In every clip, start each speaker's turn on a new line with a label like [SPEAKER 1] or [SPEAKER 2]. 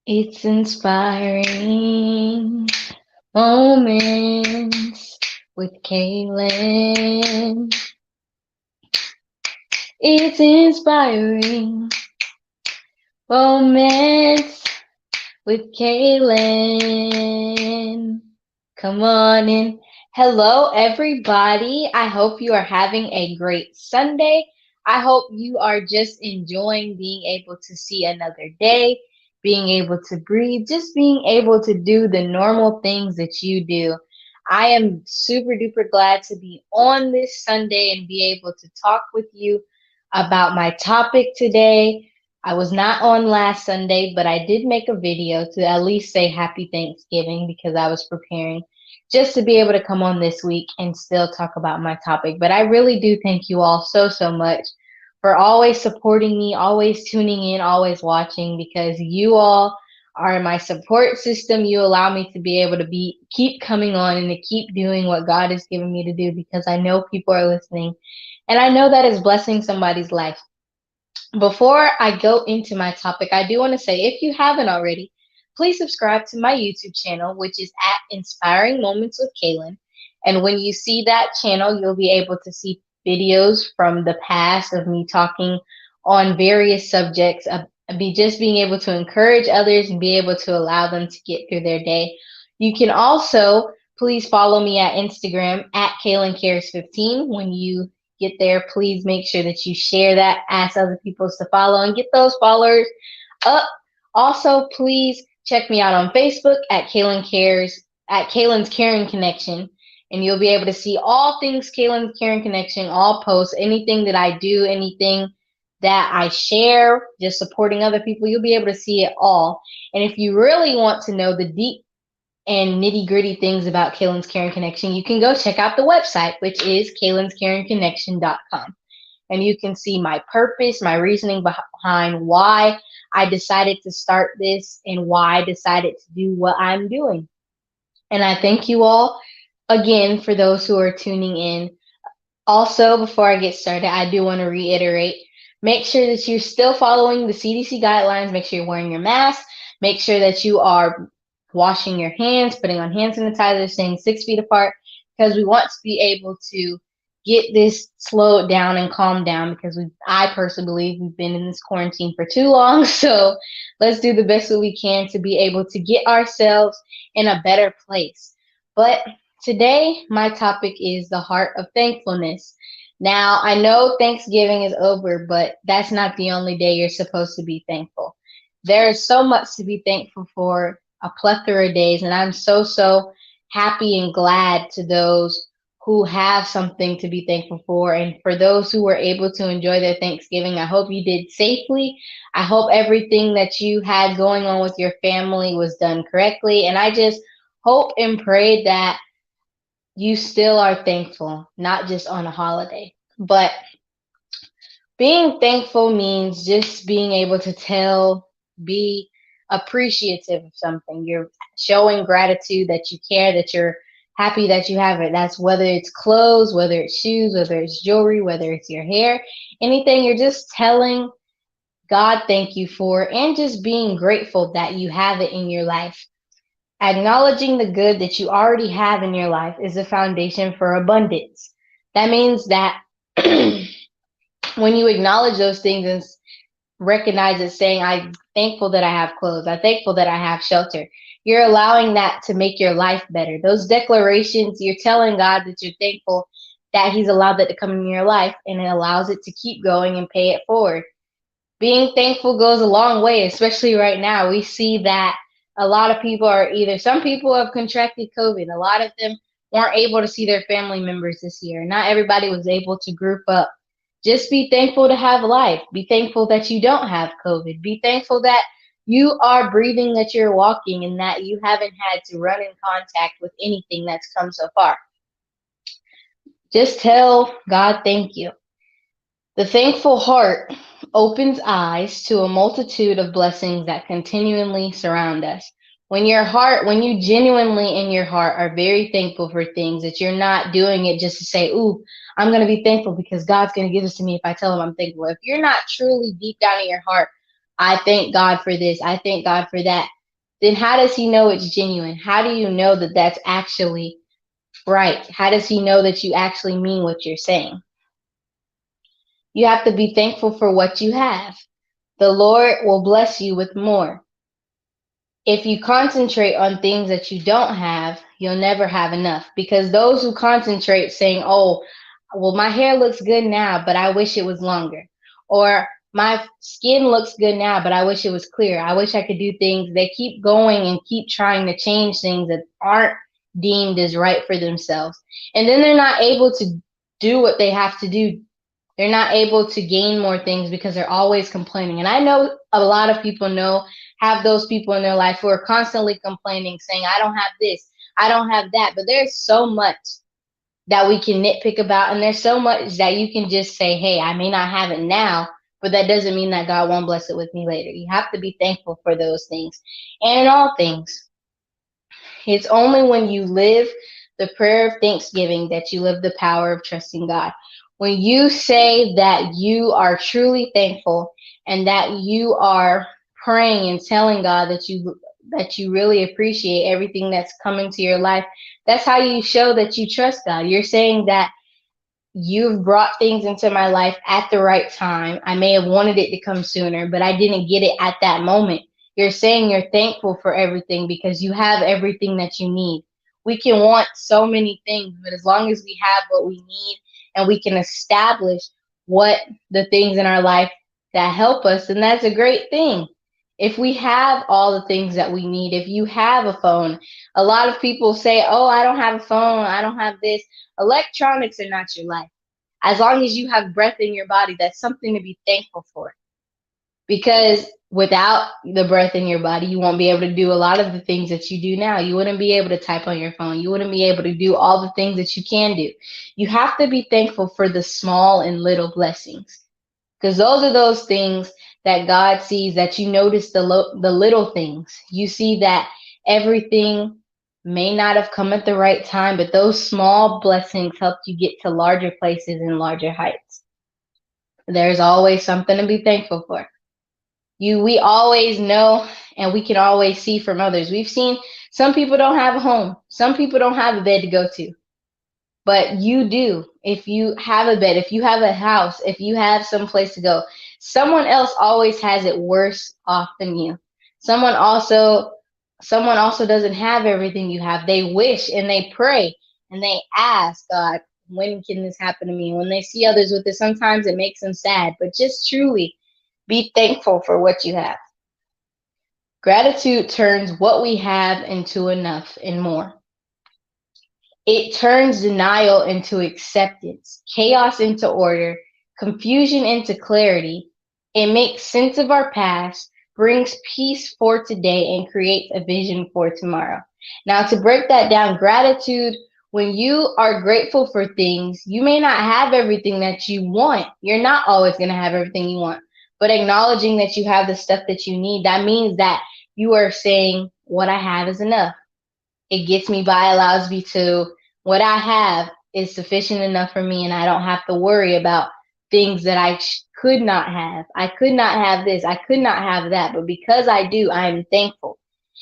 [SPEAKER 1] It's inspiring moments with Kaylin. It's inspiring moments with Kaylin. Come on in. Hello, everybody. I hope you are having a great Sunday. I hope you are just enjoying being able to see another day, being able to breathe, just being able to do the normal things that you do. I am super duper glad to be on this Sunday and be able to talk with you about my topic today. I was not on last Sunday, but I did make a video to at least say happy Thanksgiving because I was preparing just to be able to come on this week and still talk about my topic. But I really do thank you all so much for always supporting me, always tuning in, always watching because you all are my support system. You allow me to be able to keep coming on and to keep doing what God has given me to do because I know people are listening and I know that is blessing somebody's life. Before I go into my topic, I do want to say if you haven't already, please subscribe to my YouTube channel, which is at Inspiring Moments with Kaylin. And when you see that channel, you'll be able to see videos from the past of me talking on various subjects, of just being able to encourage others and be able to allow them to get through their day. You can also please follow me at Instagram at KaylinCares15 when you get there, please make sure that you share that, ask other people to follow, and get those followers up. Also, please check me out on Facebook at Kaylin Cares, at Kaylin's Caring Connection, and you'll be able to see all things Kaylin's Caring Connection, all posts, anything that I do, anything that I share, just supporting other people, you'll be able to see it all. And if you really want to know the deep and nitty gritty things about Kaylin's Caring Connection, you can go check out the website, which is kaylinscaringconnection.com. And you can see my purpose, my reasoning behind why I decided to start this and why I decided to do what I'm doing. And I thank you all again for those who are tuning in. Also, before I get started, I do want to reiterate make sure that you're still following the CDC guidelines. Make sure you're wearing your mask. Make sure that you are washing your hands, putting on hand sanitizer, staying 6 feet apart, because we want to be able to get this slowed down and calmed down because I personally believe we've been in this quarantine for too long. So let's do the best that we can to be able to get ourselves in a better place. But today, my topic is the heart of thankfulness. Now, I know Thanksgiving is over, but that's not the only day you're supposed to be thankful. There is so much to be thankful for, a plethora of days, and I'm so happy and glad to those who have something to be thankful for. And for those who were able to enjoy their Thanksgiving, I hope you did safely. I hope everything that you had going on with your family was done correctly. And I just hope and pray that you still are thankful, not just on a holiday. But being thankful means just being able to be appreciative of something. You're showing gratitude that you care, that you're happy that you have it. That's whether it's clothes, whether it's shoes, whether it's jewelry, whether it's your hair, anything. You're just telling God thank you for and just being grateful that you have it in your life. Acknowledging the good that you already have in your life is the foundation for abundance. That means that when you acknowledge those things and recognize it, saying, I'm thankful that I have clothes, I'm thankful that I have shelter, you're allowing that to make your life better. Those declarations, you're telling God that you're thankful that He's allowed that to come in your life, and it allows it to keep going and pay it forward. Being thankful goes a long way, especially right now. We see that a lot of people some people have contracted COVID. A lot of them weren't able to see their family members this year. Not everybody was able to group up. Just be thankful to have life. Be thankful that you don't have COVID. Be thankful that you are breathing, that you're walking, and that you haven't had to run in contact with anything that's come so far. Just tell God thank you. The thankful heart opens eyes to a multitude of blessings that continually surround us. When you genuinely in your heart are very thankful for things, that you're not doing it just to say, ooh, I'm going to be thankful because God's going to give this to me if I tell Him I'm thankful. If you're not truly deep down in your heart I thank God for this. I thank God for that. Then how does he know it's genuine? How do you know that that's actually right? How does he know that you actually mean what you're saying? You have to be thankful for what you have. The Lord will bless you with more. If you concentrate on things that you don't have, you'll never have enough. Because those who concentrate saying, oh, well, my hair looks good now, but I wish it was longer. Or my skin looks good now, but I wish it was clear. I wish I could do things. They keep going and keep trying to change things that aren't deemed as right for themselves. And then they're not able to do what they have to do. They're not able to gain more things because they're always complaining. And I know a lot of people have those people in their life who are constantly complaining, saying, I don't have this, I don't have that. But there's so much that we can nitpick about. And there's so much that you can just say, hey, I may not have it now, but that doesn't mean that God won't bless it with me later. You have to be thankful for those things. And in all things, it's only when you live the prayer of thanksgiving that you live the power of trusting God. When you say that you are truly thankful and that you are praying and telling God that you really appreciate everything that's coming to your life, that's how you show that you trust God. You're saying that you've brought things into my life at the right time. I may have wanted it to come sooner, but I didn't get it at that moment. You're saying you're thankful for everything because you have everything that you need. We can want so many things, but as long as we have what we need and we can establish what the things in our life that help us, then that's a great thing. If we have all the things that we need, if you have a phone, a lot of people say, oh, I don't have a phone, I don't have this. Electronics are not your life. As long as you have breath in your body, that's something to be thankful for. Because without the breath in your body, you won't be able to do a lot of the things that you do now. You wouldn't be able to type on your phone. You wouldn't be able to do all the things that you can do. You have to be thankful for the small and little blessings. Because those are those things that God sees, that you notice the little things. You see that everything may not have come at the right time, but those small blessings help you get to larger places and larger heights. There's always something to be thankful for. We always know, and we can always see from others. We've seen some people don't have a home. Some people don't have a bed to go to. But you do. If you have a bed, if you have a house, if you have some place to go, someone else always has it worse off than you. Someone also someone also doesn't have everything you have. They wish and they pray and they ask God, when can this happen to me? When they see others with it, sometimes it makes them sad, but just truly be thankful for what you have. Gratitude turns what we have into enough and more. It turns denial into acceptance, chaos into order, confusion into clarity. It makes sense of our past, brings peace for today, and creates a vision for tomorrow. Now, to break that down, gratitude, when you are grateful for things, you may not have everything that you want. You're not always going to have everything you want. But acknowledging that you have the stuff that you need, that means that you are saying, what I have is enough. It gets me by, allows me to, what I have is sufficient enough for me, and I don't have to worry about things that I could not have. I could not have this, I could not have that, but because I do, I am thankful.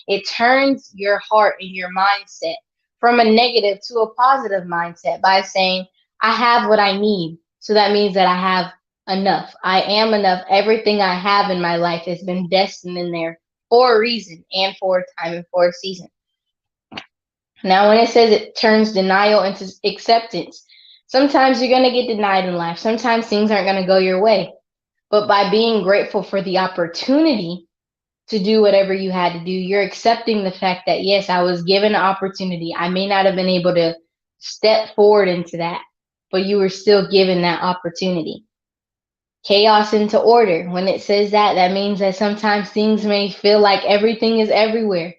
[SPEAKER 1] It turns your heart and your mindset from a negative to a positive mindset by saying, I have what I need. So that means that I have enough. I am enough. Everything I have in my life has been destined in there for a reason and for a time and for a season. Now, when it says it turns denial into acceptance, sometimes you're going to get denied in life. Sometimes things aren't going to go your way. But by being grateful for the opportunity to do whatever you had to do, you're accepting the fact that, yes, I was given an opportunity. I may not have been able to step forward into that, but you were still given that opportunity. Chaos into order. When it says that, that means that sometimes things may feel like everything is everywhere.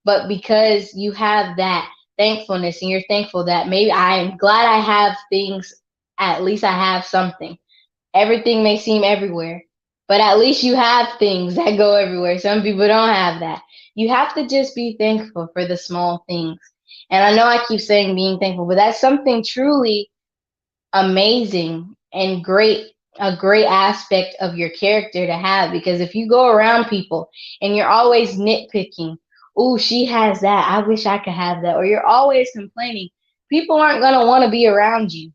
[SPEAKER 1] But because you have that thankfulness and you're thankful that maybe I'm glad I have things, at least I have something. Everything may seem everywhere, but at least you have things that go everywhere. Some people don't have that. You have to just be thankful for the small things. And I know I keep saying being thankful, but that's something truly amazing and great a great aspect of your character to have, because if you go around people and you're always nitpicking, oh, she has that, I wish I could have that, or you're always complaining, people aren't going to want to be around you.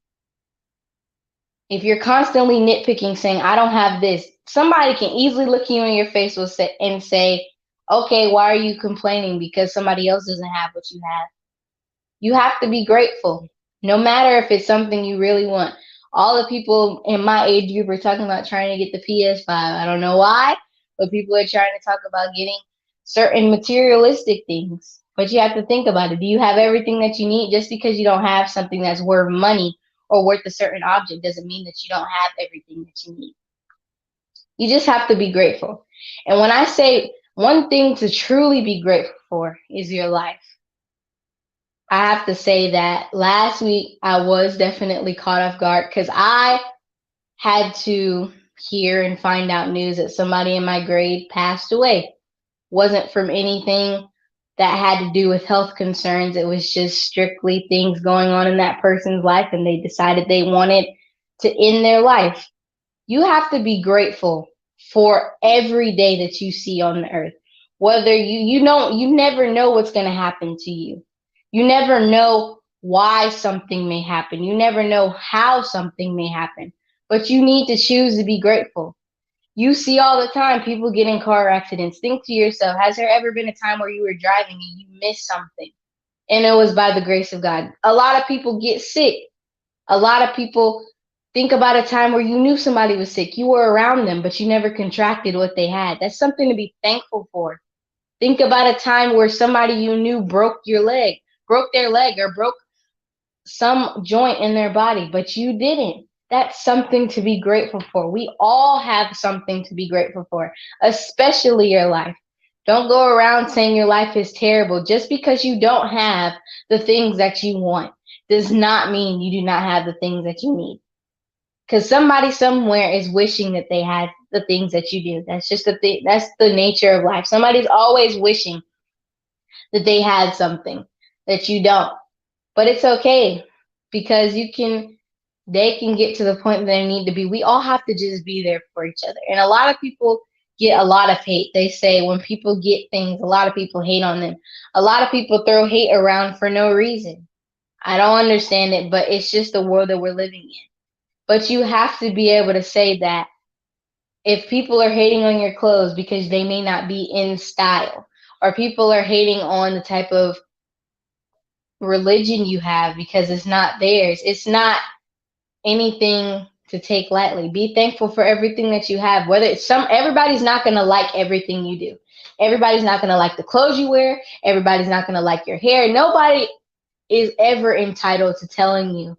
[SPEAKER 1] If you're constantly nitpicking, saying, I don't have this, somebody can easily look you in your face and say, okay, why are you complaining because somebody else doesn't have what you have? You have to be grateful, no matter if it's something you really want. All the people in my age group are talking about trying to get the PS5. I don't know why, but people are trying to talk about getting certain materialistic things. But you have to think about it. Do you have everything that you need? Just because you don't have something that's worth money or worth a certain object doesn't mean that you don't have everything that you need. You just have to be grateful. And when I say one thing to truly be grateful for is your life, I have to say that last week I was definitely caught off guard because I had to hear and find out news that somebody in my grade passed away. Wasn't from anything that had to do with health concerns. It was just strictly things going on in that person's life, and they decided they wanted to end their life. You have to be grateful for every day that you see on the earth. Whether you never know what's going to happen to you. You never know why something may happen. You never know how something may happen. But you need to choose to be grateful. You see all the time people get in car accidents. Think to yourself, has there ever been a time where you were driving and you missed something? And it was by the grace of God. A lot of people get sick. A lot of people think about a time where you knew somebody was sick. You were around them, but you never contracted what they had. That's something to be thankful for. Think about a time where somebody you knew broke their leg, or broke some joint in their body, but you didn't. That's something to be grateful for. We all have something to be grateful for, especially your life. Don't go around saying your life is terrible. Just because you don't have the things that you want does not mean you do not have the things that you need. Because somebody somewhere is wishing that they had the things that you do. That's just the thing. That's the nature of life. Somebody's always wishing that they had something that you don't. But it's okay, because they can get to the point that they need to be. We all have to just be there for each other. And a lot of people get a lot of hate. They say when people get things, a lot of people hate on them. A lot of people throw hate around for no reason. I don't understand it, but it's just the world that we're living in. But you have to be able to say that if people are hating on your clothes because they may not be in style, or people are hating on the type of religion you have because it's not theirs, it's not anything to take lightly. Be thankful for everything that you have. Whether it's everybody's not going to like everything you do. Everybody's not going to like the clothes you wear. Everybody's not going to like your hair. Nobody is ever entitled to telling you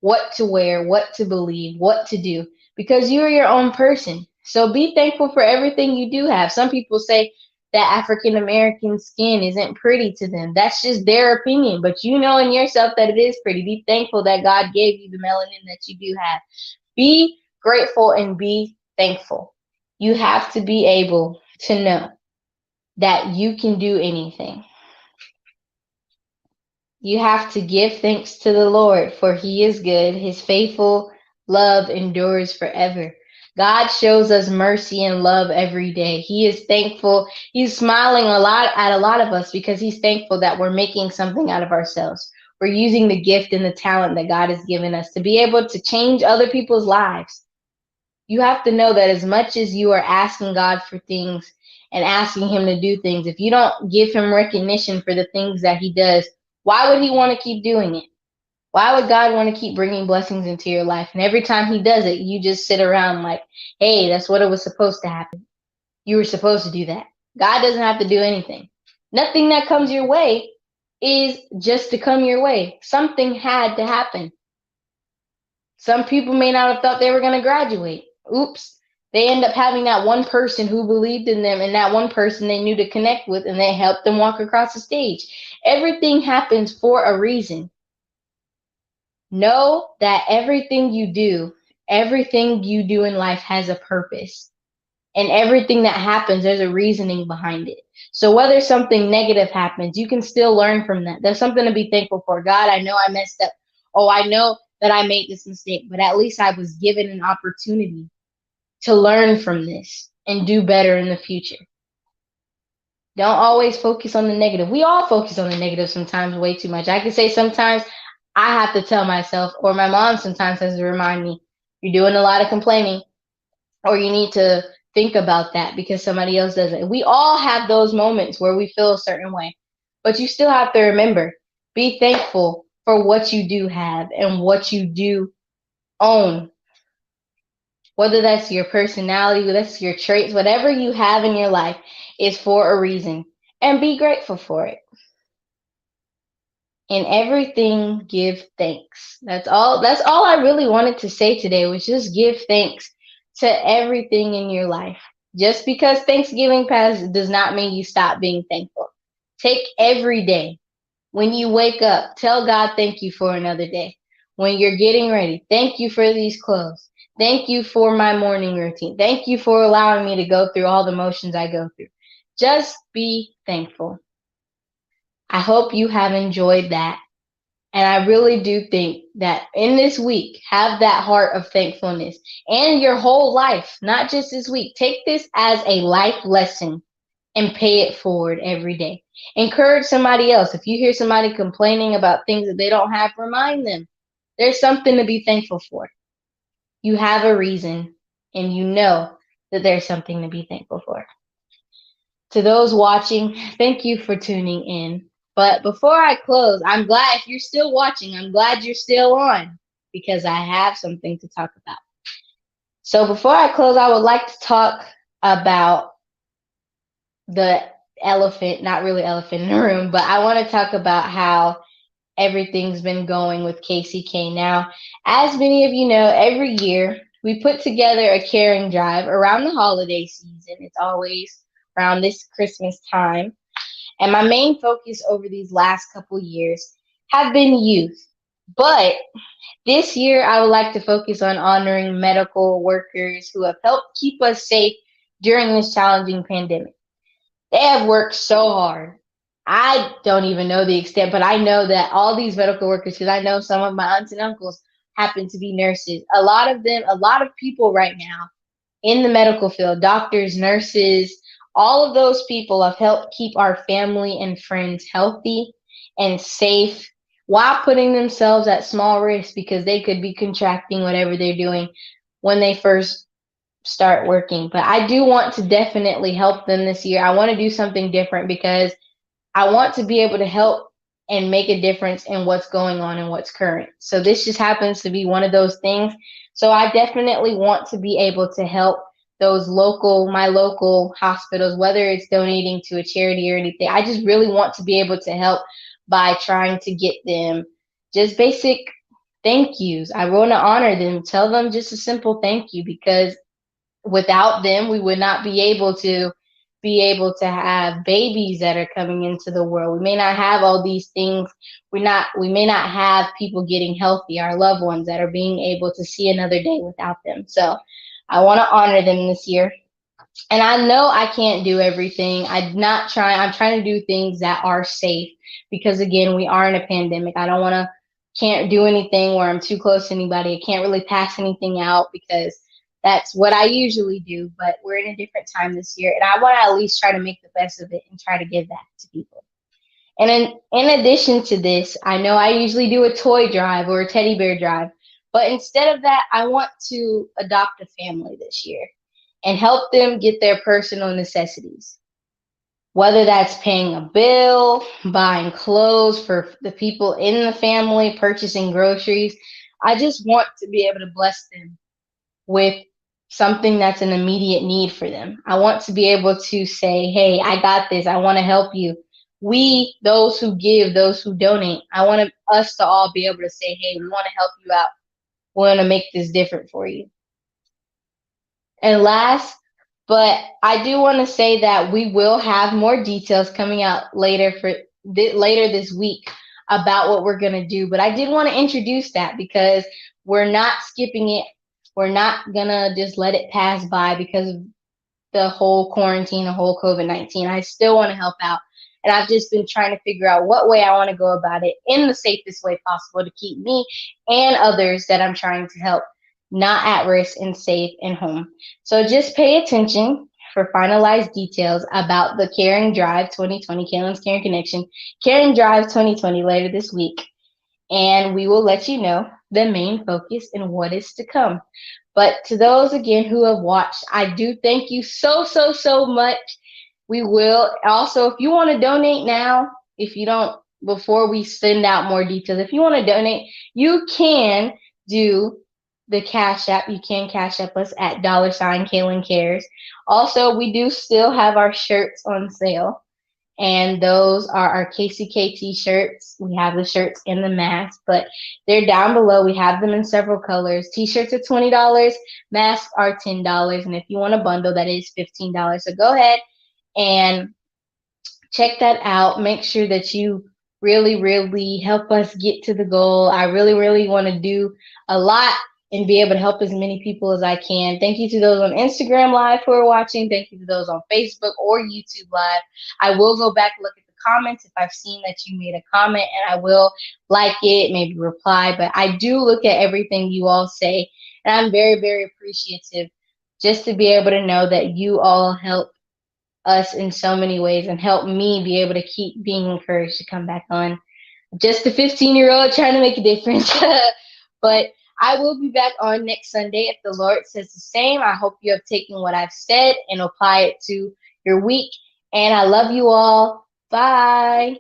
[SPEAKER 1] what to wear, what to believe, what to do, because you're your own person. So be thankful for everything you do have. Some people say that African American skin isn't pretty to them. That's just their opinion, but you know in yourself that it is pretty. Be thankful that God gave you the melanin that you do have. Be grateful and be thankful. You have to be able to know that you can do anything. You have to give thanks to the Lord, for he is good. His faithful love endures forever. God shows us mercy and love every day. He is thankful. He's smiling at a lot of us because he's thankful that we're making something out of ourselves. We're using the gift and the talent that God has given us to be able to change other people's lives. You have to know that as much as you are asking God for things and asking him to do things, if you don't give him recognition for the things that he does, why would he want to keep doing it? Why would God want to keep bringing blessings into your life? And every time he does it, you just sit around like, hey, that's what it was supposed to happen. You were supposed to do that. God doesn't have to do anything. Nothing that comes your way is just to come your way. Something had to happen. Some people may not have thought they were going to graduate. Oops. They end up having that one person who believed in them, and that one person they knew to connect with, and they helped them walk across the stage. Everything happens for a reason. Know that everything you do in life has a purpose. And everything that happens, there's a reasoning behind it. So whether something negative happens, you can still learn from that. There's something to be thankful for. God, I know I messed up. Oh, I know that I made this mistake, but at least I was given an opportunity to learn from this and do better in the future. Don't always focus on the negative. We all focus on the negative sometimes way too much. I can say sometimes I have to tell myself, or my mom sometimes has to remind me, you're doing a lot of complaining, or you need to think about that because somebody else does it. We all have those moments where we feel a certain way, but you still have to remember, be thankful for what you do have and what you do own. Whether that's your personality, whether that's your traits, whatever you have in your life is for a reason. And be grateful for it. In everything, give thanks. That's all I really wanted to say today was just give thanks to everything in your life. Just because Thanksgiving passed does not mean you stop being thankful. Take every day. When you wake up, tell God thank you for another day. When you're getting ready, thank you for these clothes. Thank you for my morning routine. Thank you for allowing me to go through all the motions I go through. Just be thankful. I hope you have enjoyed that. And I really do think that in this week, have that heart of thankfulness and your whole life, not just this week. Take this as a life lesson and pay it forward every day. Encourage somebody else. If you hear somebody complaining about things that they don't have, remind them there's something to be thankful for. You have a reason, and you know that there's something to be thankful for. To those watching, thank you for tuning in. But before I close, I'm glad if you're still watching, I'm glad you're still on because I have something to talk about. So before I close, I would like to talk about the elephant, not really elephant in the room, but I want to talk about how everything's been going with KCK. Now, as many of you know, every year we put together a caring drive around the holiday season. It's always around this Christmas time. And my main focus over these last couple years have been youth. But this year, I would like to focus on honoring medical workers who have helped keep us safe during this challenging pandemic. They have worked so hard. I don't even know the extent, but I know that all these medical workers, because I know some of my aunts and uncles happen to be nurses. A lot of them, a lot of people right now in the medical field, doctors, nurses, all of those people have helped keep our family and friends healthy and safe while putting themselves at small risk because they could be contracting whatever they're doing when they first start working. But I do want to definitely help them this year. I want to do something different because I want to be able to help and make a difference in what's going on and what's current. So this just happens to be one of those things. So I definitely want to be able to help my local hospitals, whether it's donating to a charity or anything. I just really want to be able to help by trying to get them just basic thank yous. I want to honor them, tell them just a simple thank you because without them, we would not be able to have babies that are coming into the world. We may not have all these things. We may not have people getting healthy, our loved ones that are being able to see another day without them. So I want to honor them this year. And I know I can't do everything. I'm trying to do things that are safe because again, we are in a pandemic. Can't do anything where I'm too close to anybody. I can't really pass anything out because that's what I usually do, but we're in a different time this year, and I want to at least try to make the best of it and try to give back to people. And in addition to this, I know I usually do a toy drive or a teddy bear drive, but instead of that, I want to adopt a family this year and help them get their personal necessities. Whether that's paying a bill, buying clothes for the people in the family, purchasing groceries, I just want to be able to bless them with something that's an immediate need for them. I want to be able to say, hey, I got this. I want to help you. We, those who give, those who donate, I want us to all be able to say, hey, we want to help you out. We want to make this different for you. And last, but I do want to say that we will have more details coming out later this week about what we're going to do. But I did want to introduce that because we're not skipping it. We're not going to just let it pass by because of the whole quarantine, the whole COVID-19. I still want to help out. And I've just been trying to figure out what way I want to go about it in the safest way possible to keep me and others that I'm trying to help not at risk and safe and home. So just pay attention for finalized details about the Caring Drive 2020, Kaylin's Caring Connection, Caring Drive 2020 later this week. And we will let you know the main focus and what is to come. But to those again who have watched, I do thank you so much. We will also, if you want to donate now, if you don't, before we send out more details, if you want to donate, you can do the Cash App. You can Cash App us at $ Kaylin Cares. Also, we do still have our shirts on sale. And those are our KCK t-shirts. We have the shirts and the mask, but they're down below. We have them in several colors. T-shirts are $20, masks are $10, and if you want a bundle, that is $15. So go ahead and check that out. Make sure that you really help us get to the goal. I really want to do a lot and be able to help as many people as I can. Thank you to those on Instagram Live who are watching. Thank you to those on Facebook or YouTube Live. I will go back and look at the comments if I've seen that you made a comment, and I will like it, maybe reply. But I do look at everything you all say, and I'm very appreciative just to be able to know that you all help us in so many ways and help me be able to keep being encouraged to come back on. Just a 15-year-old trying to make a difference. But I will be back on next Sunday if the Lord says the same. I hope you have taken what I've said and apply it to your week. And I love you all. Bye.